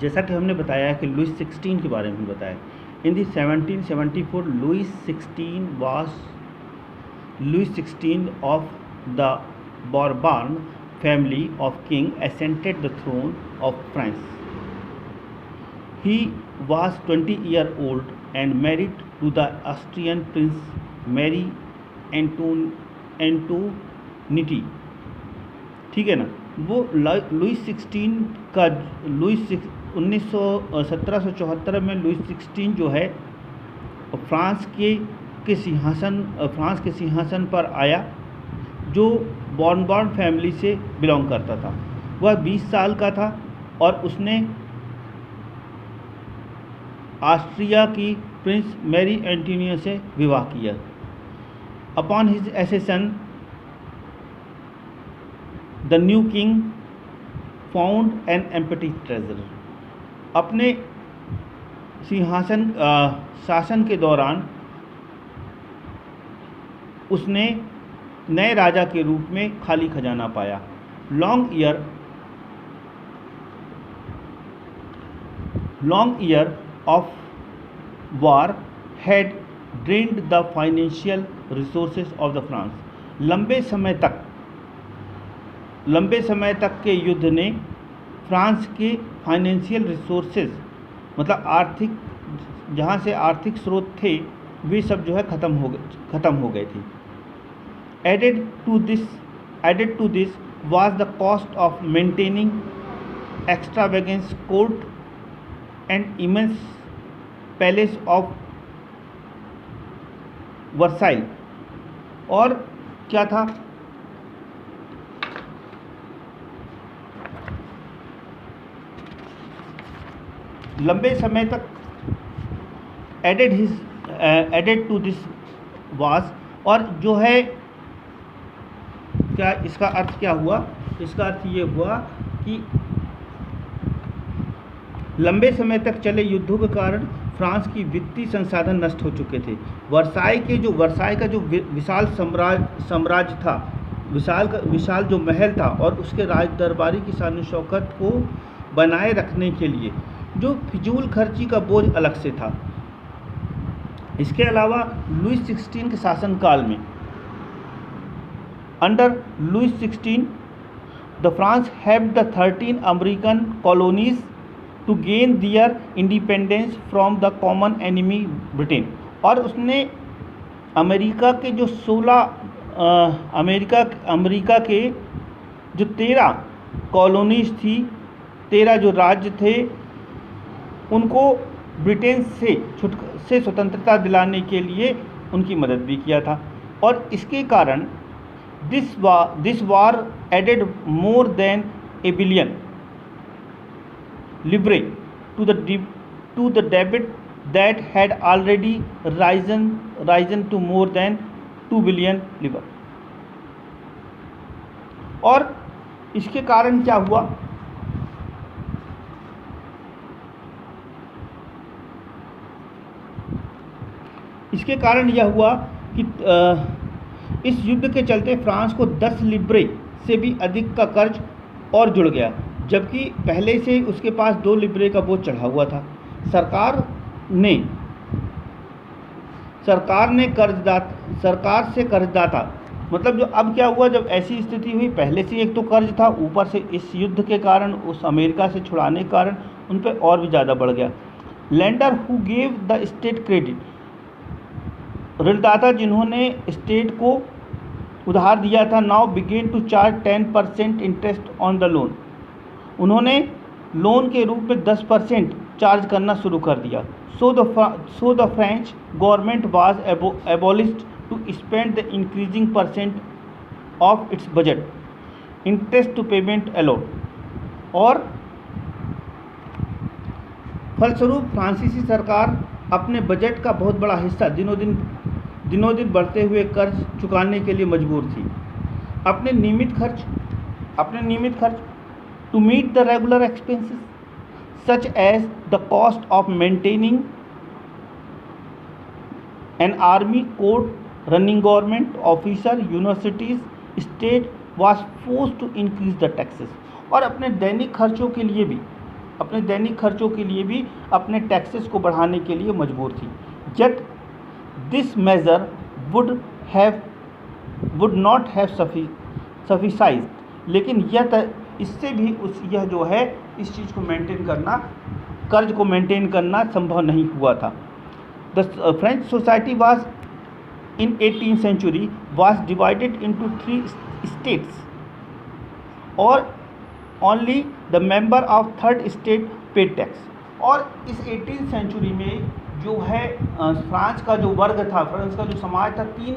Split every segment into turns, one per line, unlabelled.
जैसा कि हमने बताया कि लुइस 16 के बारे में बताया, इन दी 1774 Louis XVI of the Bourbon family of king ascended the throne of France. He was 20 years old and married to the Austrian Prince Mary Antoinette. ठीक है ना। वो लुइस 1774 में लुइस 16 जो है फ्रांस के सिंहासन पर आया, जो बॉर्नबॉर्न फैमिली से बिलोंग करता था। वह 20 साल का था और उसने ऑस्ट्रिया की प्रिंस मैरी एंटोनिया से विवाह किया। Upon his accession the new king found an empty treasure. अपने शासन के दौरान उसने नए राजा के रूप में खाली खजाना पाया। Long year of war had drained the financial resources of the France. लंबे समय तक के युद्ध ने फ्रांस के फाइनेंशियल रिसोर्सेज, मतलब आर्थिक, जहाँ से आर्थिक स्रोत थे वे सब जो है ख़त्म हो गए थे। Added to this was the cost of maintaining extravagant court and immense palace of Versailles। और क्या था, लंबे समय तक added to this was, और जो है क्या इसका अर्थ क्या हुआ, इसका अर्थ ये हुआ कि लंबे समय तक चले युद्धों के कारण फ्रांस की वित्तीय संसाधन नष्ट हो चुके थे। वर्साई का जो विशाल साम्राज्य था, विशाल जो महल था, और उसके राज दरबारी की शान शौकत को बनाए रखने के लिए जो फिजूल खर्ची का बोझ अलग से था। इसके अलावा लुइस 16 के शासनकाल में, under Louis 16 the France have the 13 American colonies to gain their independence from the common enemy Britain. और उसने अमेरिका के जो 16 अमेरिका के जो 13 कॉलोनीज थी, 13 जो राज्य थे, उनको ब्रिटेन से स्वतंत्रता दिलाने के लिए उनकी मदद भी किया था। और इसके कारण this war added more than $1 billion livre to the debt that had already risen to more than $2 billion livre। और इसके कारण क्या हुआ, इसके कारण यह हुआ कि इस युद्ध के चलते फ्रांस को 10 लिब्रे से भी अधिक का कर्ज और जुड़ गया, जबकि पहले से उसके पास 2 लिब्रे का बोझ चढ़ा हुआ था। सरकार से कर्जदाता, मतलब जो अब क्या हुआ, जब ऐसी स्थिति हुई, पहले से एक तो कर्ज था, ऊपर से इस युद्ध के कारण, उस अमेरिका से छुड़ाने के कारण उन पर और भी ज़्यादा बढ़ गया। Lender who gave the state credit, ऋणदाता जिन्होंने स्टेट को उधार दिया था, now began to charge 10% interest on the loan. उन्होंने लोन के रूप में 10% चार्ज करना शुरू कर दिया। So the French government was abolished to spend the increasing percent of its budget interest to payment allowed. और फलस्वरूप फ्रांसीसी सरकार अपने बजट का बहुत बड़ा हिस्सा दिनों दिन बढ़ते हुए कर्ज चुकाने के लिए मजबूर थी। अपने नियमित खर्च to meet the regular expenses such as the cost of maintaining an army, court, running government officer, universities, state was forced to increase the taxes. और अपने दैनिक खर्चों के लिए भी अपने दैनिक खर्चों के लिए भी अपने टैक्सेस को बढ़ाने के लिए मजबूर थी। Yet this measure would not have sufficed, लेकिन इससे भी यह जो है इस चीज़ को मेंटेन करना, कर्ज को मेंटेन करना संभव नहीं हुआ था। The French society was in 18th century was divided into 3 states और only the member of third state paid tax। और इस 18th century में जो है फ्रांस का जो वर्ग था, फ्रांस का जो समाज था 3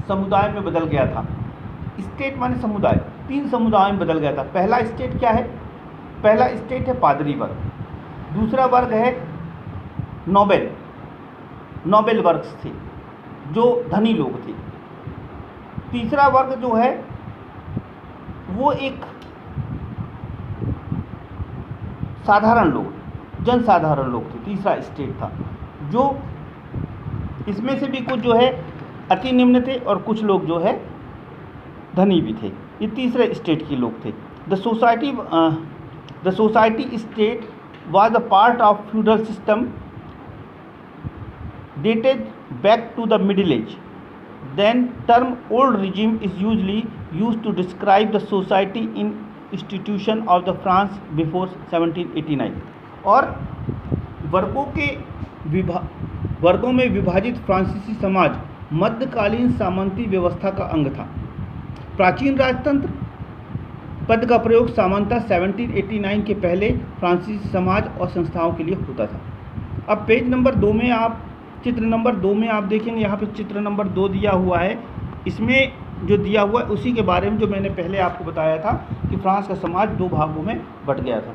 समुदाय में बदल गया था। स्टेट माने समुदाय, 3 समुदाय में बदल गया था। पहला स्टेट क्या है? पहला स्टेट है पादरी वर्ग, दूसरा वर्ग है नोबेल वर्ग थे जो धनी लोग थे, तीसरा वर्ग जो है वो एक साधारण लोग, जनसाधारण लोग थे। तीसरा स्टेट था जो इसमें से भी कुछ जो है अति निम्न थे और कुछ लोग जो है धनी भी थे। ये तीसरे स्टेट के लोग थे। The society state was a part of feudal system dated back to the Middle Age. Then term old regime is usually used to describe the society in institution of the France before 1789। और वर्गों में विभाजित फ्रांसीसी समाज मध्यकालीन सामंती व्यवस्था का अंग था। प्राचीन राजतंत्र पद का प्रयोग सामान्यतः 1789 के पहले फ्रांसीसी समाज और संस्थाओं के लिए होता था। अब पेज नंबर 2 में आप चित्र नंबर 2 में आप देखेंगे, यहाँ पे चित्र नंबर 2 दिया हुआ है। इसमें जो दिया हुआ है उसी के बारे में जो मैंने पहले आपको बताया था कि फ्रांस का समाज 2 भागों में बट गया था।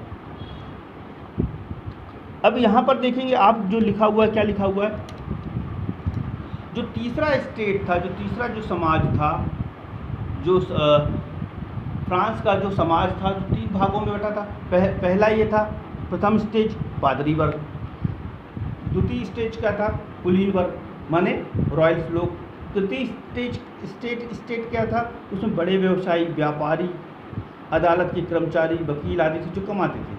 अब यहाँ पर देखेंगे आप जो लिखा हुआ है, क्या लिखा हुआ है? जो तीसरा स्टेट था, जो तीसरा जो समाज था, जो फ्रांस का जो समाज था जो 3 भागों में बटा था। पहला ये था, प्रथम स्टेज पादरी वर्ग, द्वितीय स्टेज क्या था? कुलीन वर्ग माने रॉयल्स लोग, तृतीय स्टेट क्या था? उसमें बड़े व्यवसायी, व्यापारी, अदालत के कर्मचारी, वकील आदि थे जो कमाते थे।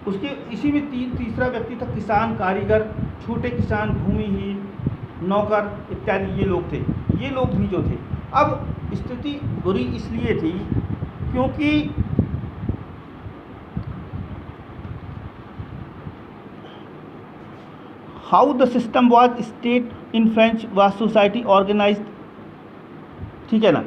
उसके इसी में तीसरा व्यक्ति था किसान, कारीगर, छोटे किसान, भूमिहीन, नौकर इत्यादि ये लोग थे। ये लोग भी जो थे, अब स्थिति बुरी इसलिए थी क्योंकि how the system was state in French was society organised, ठीक है ना।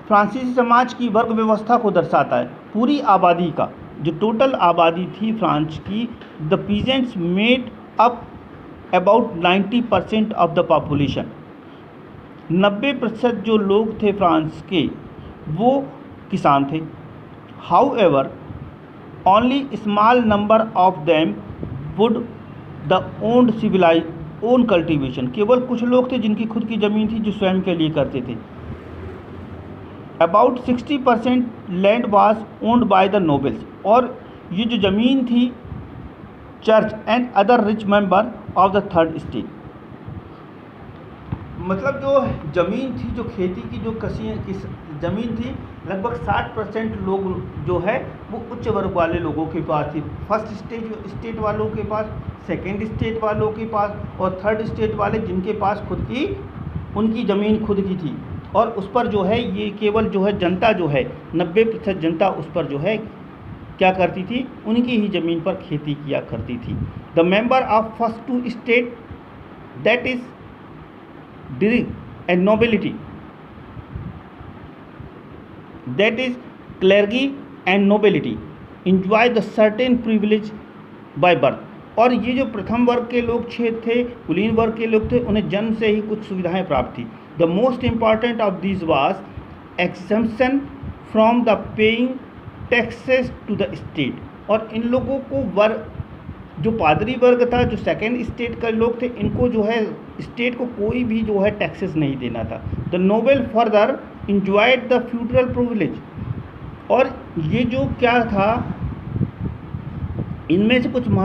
फ्रांसीसी समाज की वर्ग व्यवस्था को दर्शाता है। पूरी आबादी का जो टोटल आबादी थी फ्रांस की, the peasants made up about 90% of the population. 90% जो लोग थे फ्रांस के वो किसान थे। How ever only small number of them would the own cultivation. केवल कुछ लोग थे जिनकी खुद की ज़मीन थी जो स्वयं के लिए करते थे। About 60% land was owned by the nobles. और ये जो ज़मीन थी church and other rich member of the third state. मतलब जो ज़मीन थी, जो खेती की जो ज़मीन थी, लगभग 60% लोग जो है वो उच्च वर्ग वाले लोगों के पास थी। फर्स्ट स्टेट वालों के पास, सेकंड स्टेट वालों के पास और थर्ड स्टेट वाले जिनके पास खुद की उनकी ज़मीन खुद की थी। और उस पर जो है ये केवल जो है जनता जो है 90% जनता उस पर जो है क्या करती थी? उनकी ही ज़मीन पर खेती किया करती थी। The member of first 2 state that is and nobility, that is clergy and nobility, enjoy the certain privilege by birth। और ये जो प्रथम वर्ग के लोग थे, कुलीन वर्ग के लोग थे, उन्हें जन्म से ही कुछ सुविधाएं प्राप्त थी। The most important of this was exemption from the paying taxes to the state. और इन लोगों को वर्ग जो पादरी वर्ग था, जो सेकेंड स्टेट के लोग थे, इनको जो है स्टेट को कोई भी जो है टैक्सेस नहीं देना था। The nobles further enjoyed the feudal privilege. और ये जो क्या था, इनमें से कुछ